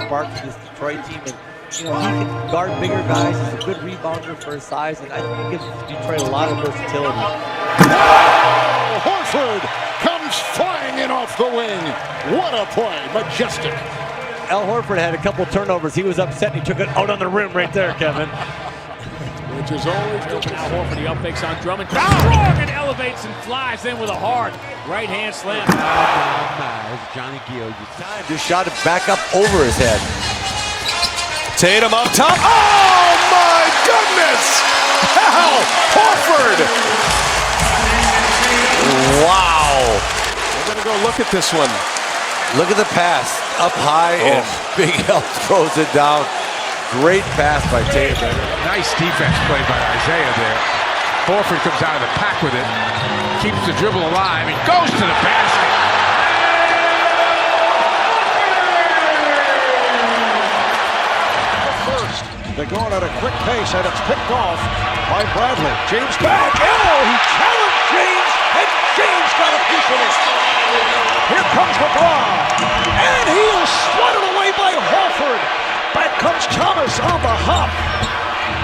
spark to this Detroit team. And, you know, he can guard bigger guys. He's a good rebounder for his size, and I think he gives Detroit a lot of versatility. Oh, Horford comes flying in off the wing. What a play, majestic. Al Horford had a couple turnovers. He was upset and he took it out on the rim right there, Kevin. Which is always good. Al Horford, the up fakes on Drummond. Strong and elevates and flies in with a hard right hand slam. Johnny Gio. Time just shot it back up over his head. Tatum up top. Oh my goodness! Al Horford! Wow! We're gonna go look at this one. Look at the pass, up high, and Big L throws it down. Great pass by Tatum. Nice defense play by Isaiah there. Horford comes out of the pack with it, keeps the dribble alive, and goes to the basket. First, they're going at a quick pace, and it's picked off by Bradley. James back. Oh, he challenged James, and James got a piece of it. Here comes LeBron, and he is swatted away by Horford. Back comes Thomas on the hop.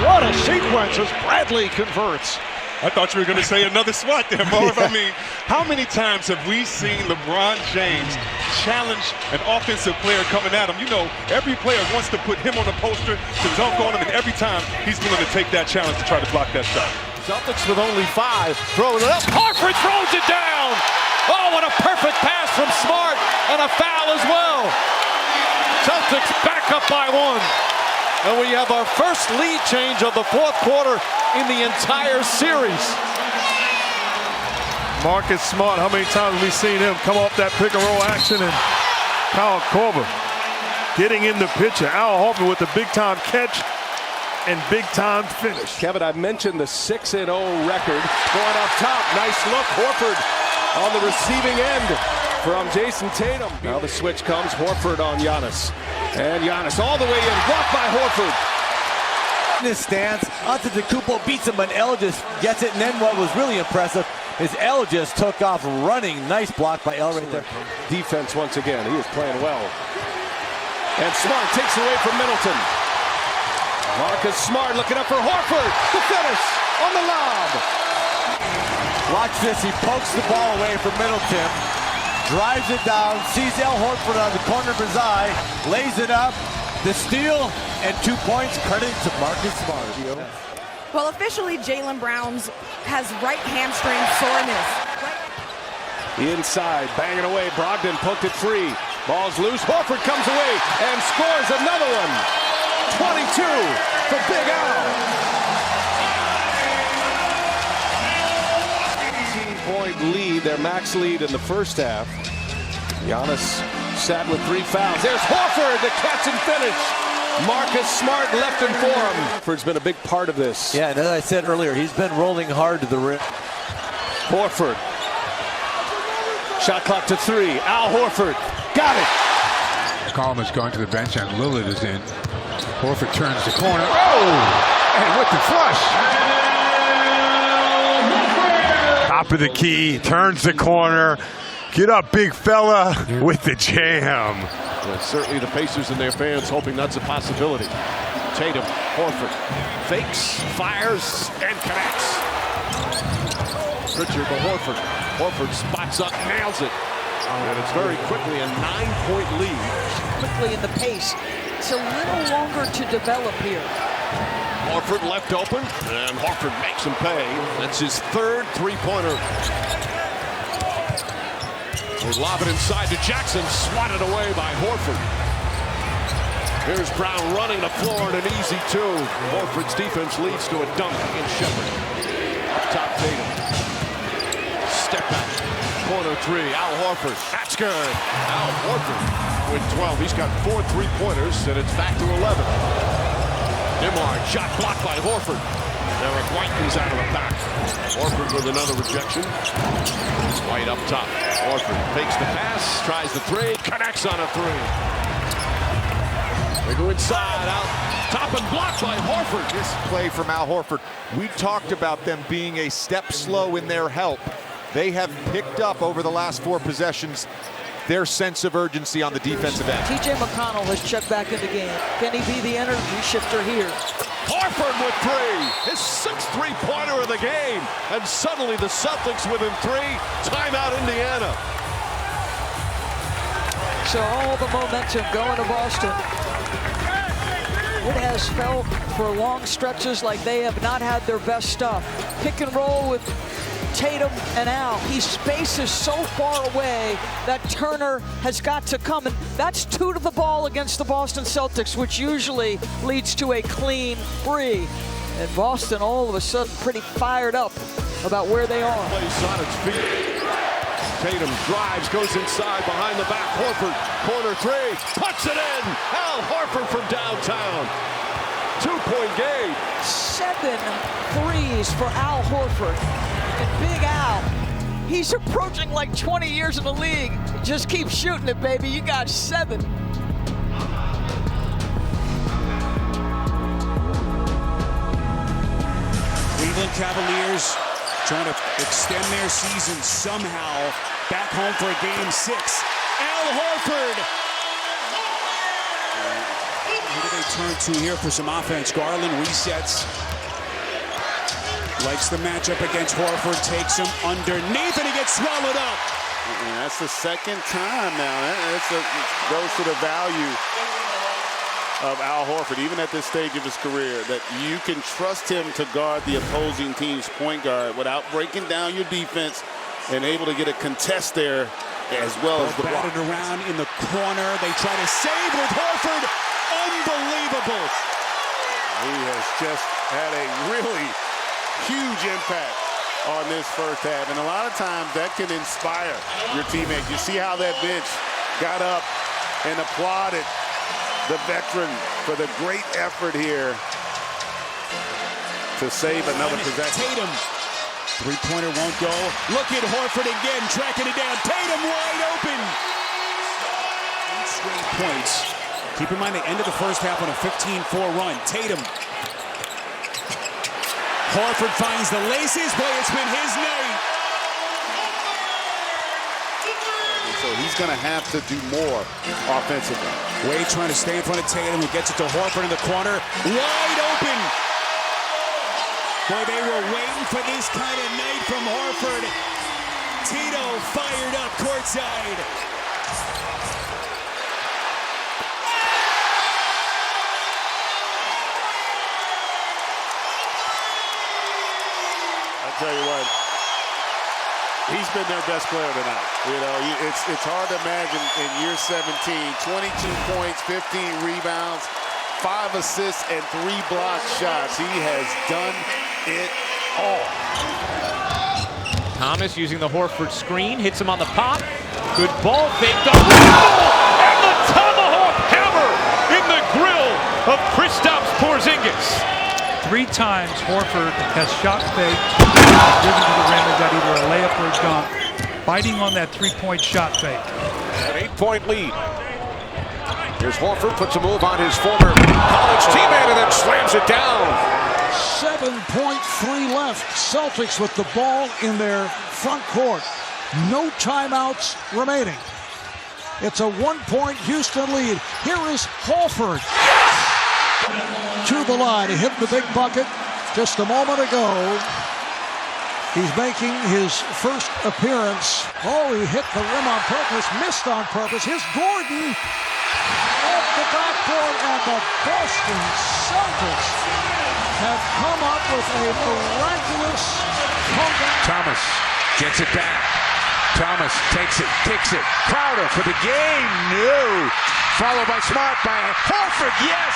What a sequence as Bradley converts. I thought you were going to say another swat there, Marv. I mean, how many times have we seen LeBron James challenge an offensive player coming at him? You know, every player wants to put him on a poster to dunk on him, and every time he's willing to take that challenge to try to block that shot. Celtics with only 5, throwing it up. Horford throws it down. Oh, what a perfect pass from Smart, and a foul as well. Celtics back up by 1. And we have our first lead change of the fourth quarter in the entire series. Marcus Smart, how many times have we seen him come off that pick and roll action, and Kyle Korver getting in the picture. Al Horford with the big time catch and big time finish. Kevin, I mentioned the 6-0 record. Going up top, nice look. Horford on the receiving end from Jason Tatum. Now the switch comes, Horford on Giannis. And Giannis all the way in, blocked by Horford. In his stance, Antetokounmpo beats him, but El just gets it. And then what was really impressive is El just took off running. Nice block by El right there. Defense once again, he is playing well. And Smart takes away from Middleton. Marcus Smart looking up for Horford. The finish on the lob. Watch this, he pokes the ball away from Middleton. Drives it down, sees Al Horford on the corner of his eye, lays it up, the steal, and 2 points, credit to Marcus Smart. Well, officially, Jaylen Brown has right hamstring soreness. Inside, banging away, Brogdon poked it free. Ball's loose, Horford comes away and scores another one. 22 for Big Al. 18-point lead, their max lead in the first half. Giannis sat with 3 fouls. There's Horford, the catch and finish. Marcus Smart left him for him. Horford's been a big part of this. Yeah, and as I said earlier, he's been rolling hard to the rim. Horford. Shot clock to 3. Al Horford. Got it. McCollum is going to the bench and Lillard is in. Horford turns the corner. Oh! And with the flush. Top of the key, turns the corner. Get up, big fella, with the jam. Well, certainly the Pacers and their fans hoping that's a possibility. Tatum, Horford, fakes, fires, and connects. Pritchard to Horford. Horford spots up, nails it. And it's very quickly a 9-point lead. Quickly in the pace. It's a little longer to develop here. Horford left open, and Horford makes him pay. That's his 3rd three-pointer. They lob it inside to Jackson, swatted away by Horford. Here's Brown running the floor and an easy 2. Horford's defense leads to a dunk against Shepard. Up top, Tatum. Step back. Corner 3, Al Horford. That's good. Al Horford with 12. He's got 4 three-pointers, and it's back to 11. Nimar, shot blocked by Horford. Derek White comes out of the pack. Horford with another rejection. White up top. Horford takes the pass, tries the 3, connects on a 3. They go inside, out top and blocked by Horford. This play from Al Horford. We talked about them being a step slow in their help. They have picked up over the last 4 possessions their sense of urgency on the defensive end. TJ McConnell has checked back in the game. Can he be the energy shifter here? Horford with three, his 6th three-pointer of the game, and suddenly the Celtics within 3. Timeout, Indiana. So all the momentum going to Boston. It has felt for long stretches like they have not had their best stuff. Pick and roll with Tatum and Al. He spaces so far away that Turner has got to come. And that's 2 to the ball against the Boston Celtics, which usually leads to a clean 3. And Boston all of a sudden pretty fired up about where they are. Place on its feet. Tatum drives, goes inside, behind the back. Horford, corner 3, puts it in. Al Horford from downtown. 2-point game. 7 threes for Al Horford. And Big Al, he's approaching like 20 years in the league. Just keep shooting it, baby. You got 7. Cleveland Cavaliers trying to extend their season somehow. Back home for a game 6. Al Horford. Who do they turn to here for some offense? Garland resets. Likes the matchup against Horford. Takes him underneath and he gets swallowed up. And that's the 2nd time now. That goes to the value of Al Horford, even at this stage of his career, that you can trust him to guard the opposing team's point guard without breaking down your defense and able to get a contest there as well as the block. Batted around in the corner. They try to save with Horford. Unbelievable. He has just had a really huge impact on this first half. And a lot of times that can inspire your teammates. You see how that bench got up and applauded the veteran for the great effort here to save another possession. Tatum. Three-pointer won't go. Look at Horford again, tracking it down. Tatum wide open. 8 straight points. Keep in mind the end of the first half on a 15-4 run. Tatum. Horford finds the laces. Boy, it's been his night. So he's going to have to do more offensively. Wade trying to stay in front of Tatum, who gets it to Horford in the corner. Wide open. Boy, they were waiting for this kind of night from Horford. Tito fired up courtside. I'll tell you what, he's been their best player tonight. You know, it's hard to imagine in year 17, 22 points, 15 rebounds, 5 assists, and 3 block shots. He has done it all. Thomas using the Horford screen, hits him on the pop. Good ball fake. The and the tomahawk hammer in the grill of Kristaps Porzingis. 3 times Horford has shot fake, driven to the rim and got either a layup or a dunk, biting on that 3-point shot fake. An 8-point lead. Here's Horford, puts a move on his former college teammate and then slams it down. 7.3 left. Celtics with the ball in their front court. No timeouts remaining. It's a 1-point Houston lead. Here is Horford. To the line. He hit the big bucket just a moment ago. He's making his first appearance. Oh, he hit the rim on purpose, missed on purpose. Here's Gordon off the backboard, and the Boston Celtics have come up with a miraculous comeback. Thomas gets it back. Thomas takes it, kicks it. Crowder for the game. No. Followed by Smart by Horford. Yes.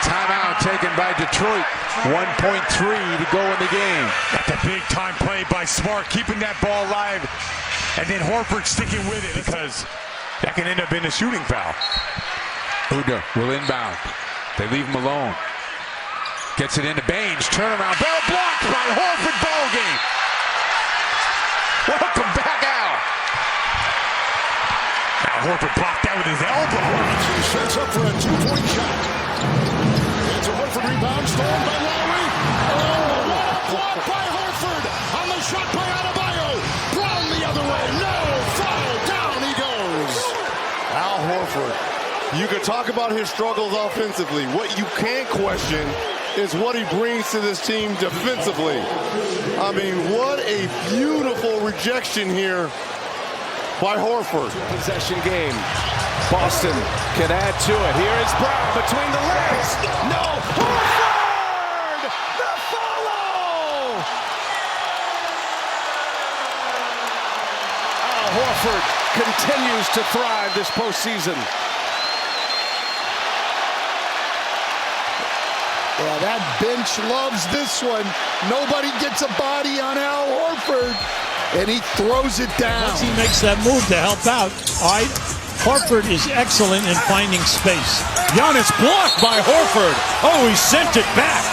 Timeout taken by Detroit. 1.3 to go in the game. Got the big time play by Smart, keeping that ball alive, and then Horford sticking with it because that can end up in a shooting foul. Uda will inbound. They leave him alone. Gets it into Baines. Turnaround. Ball blocked by Horford. Ball game. Welcome back out. Now Horford blocked that with his elbow. He sets up for a 2-point shot. It's a Horford rebound, stolen by Lowry. Oh, what a block by Horford on the shot by Adebayo. You can talk about his struggles offensively. What you can't question is what he brings to this team defensively. I mean, what a beautiful rejection here by Horford. Possession game. Boston can add to it. Here is Brown between the legs. No. Horford! The follow! Al Horford continues to thrive this postseason. Yeah, that bench loves this one. Nobody gets a body on Al Horford, and he throws it down. Once he makes that move to help out, all right, Horford is excellent in finding space. Giannis blocked by Horford. Oh, he sent it back.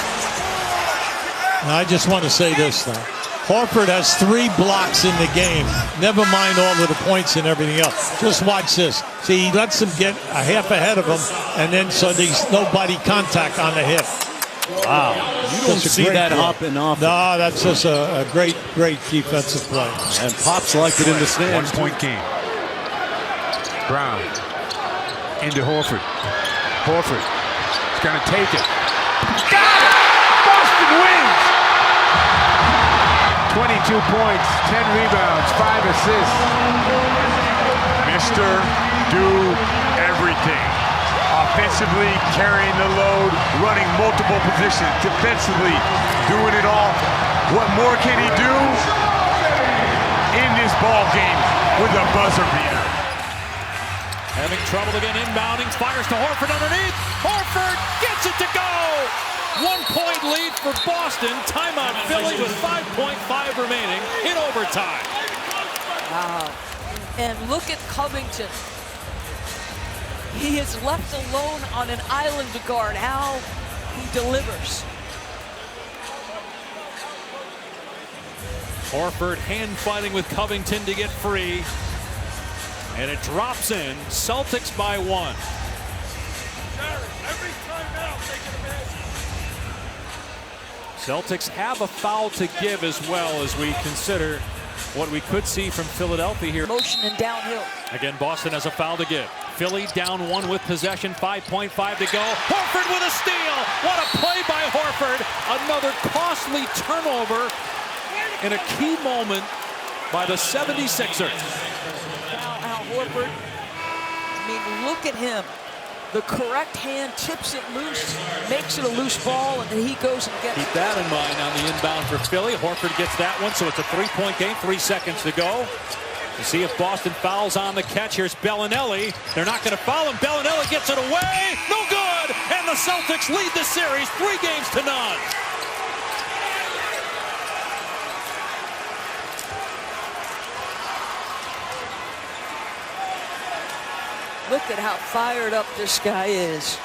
And I just want to say this, though. Horford has 3 blocks in the game. Never mind all of the points and everything else. Just watch this. See, he lets him get a half ahead of him, and then so there's no body contact on the hip. Wow. You don't see that hopping off. No, that's just a great defensive play. And Pops liked it in the stands. 1 point game. Brown into Horford. Horford is going to take it. Got it! Boston wins! 22 points, 10 rebounds, 5 assists. Mr. Do Everything. Offensively, carrying the load, running multiple positions. Defensively, doing it all. What more can he do in this ball game with a buzzer beater? Having trouble again inbounding, fires to Horford underneath. Horford gets it to go! 1-point lead for Boston. Timeout Philly with 5.5 remaining in overtime. Wow. And look at Covington. He is left alone on an island to guard. How he delivers. Horford hand fighting with Covington to get free. And it drops in. Celtics by 1. Celtics have a foul to give as well as we consider what we could see from Philadelphia here. Motion and downhill. Again, Boston has a foul to give. Philly down 1 with possession, 5.5 to go. Horford with a steal. What a play by Horford. Another costly turnover in a key moment by the 76ers. Now Al Horford, I mean, look at him. The correct hand tips it loose, makes it a loose ball, and then he goes and gets it. Keep that in mind on the inbound for Philly. Horford gets that one, so it's a 3-point game, 3 seconds to go. To see if Boston fouls on the catch. Here's Bellinelli. They're not going to foul him. Bellinelli gets it away. No good. And the Celtics lead the series 3 games to none. Look at how fired up this guy is.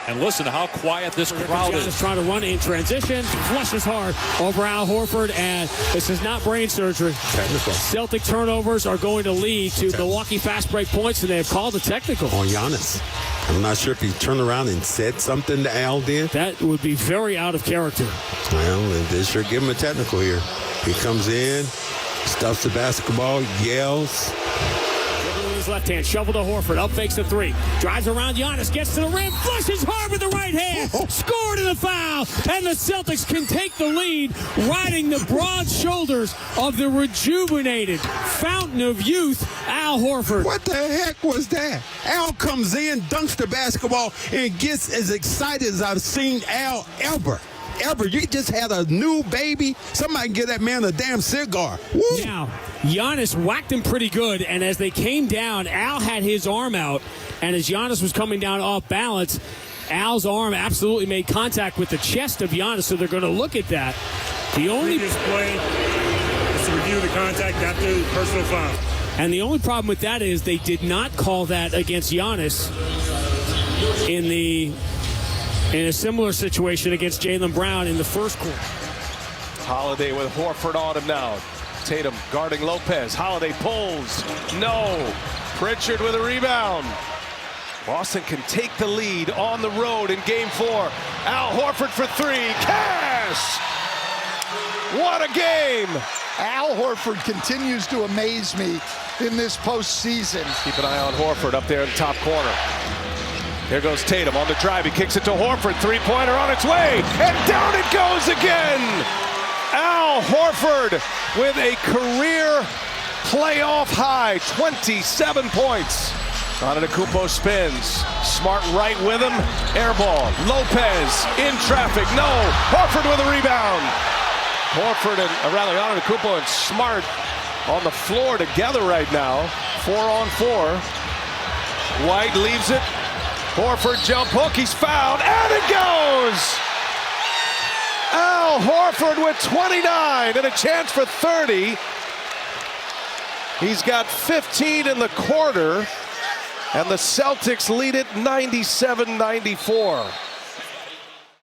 And listen to how quiet this crowd is. Trying to run in transition, flushes hard over Al Horford, and this is not brain surgery. Technical. Celtic turnovers are going to lead to Milwaukee fast break points, and they have called a technical. On Giannis. I'm not sure if he turned around and said something to Al then. That would be very out of character. Well, they sure give him a technical here. He comes in, stuffs the basketball, yells. His left hand, shovel to Horford, up fakes the 3, drives around Giannis, gets to the rim, flushes hard with the right hand, scored in the foul, and the Celtics can take the lead, riding the broad shoulders of the rejuvenated fountain of youth, Al Horford. What the heck was that? Al comes in, dunks the basketball, and gets as excited as I've seen Al ever. You just had a new baby. Somebody give that man a damn cigar. Woo. Now, Giannis whacked him pretty good, and as they came down, Al had his arm out, and as Giannis was coming down off balance, Al's arm absolutely made contact with the chest of Giannis, so they're going to look at that. The only play is to review the contact after the personal foul. And the only problem with that is they did not call that against Giannis in a similar situation against Jaylen Brown in the first quarter. Holiday with Horford on him now. Tatum guarding Lopez. Holiday pulls. No. Pritchard with a rebound. Boston can take the lead on the road in Game 4. Al Horford for 3. Cash! What a game! Al Horford continues to amaze me. in this postseason. Keep an eye on Horford up there in the top corner. Here goes Tatum on the drive. He kicks it to Horford. Three-pointer on its way. And down it goes again. Al Horford with a career playoff high. 27 points. Antetokounmpo spins. Smart right with him. Air ball. Lopez in traffic. No. Horford with a rebound. Horford and Antetokounmpo and Smart on the floor together right now. 4-on-4. White leaves it. Horford jump hook, he's fouled, and it goes! Al Horford with 29 and a chance for 30. He's got 15 in the quarter, and the Celtics lead it 97-94.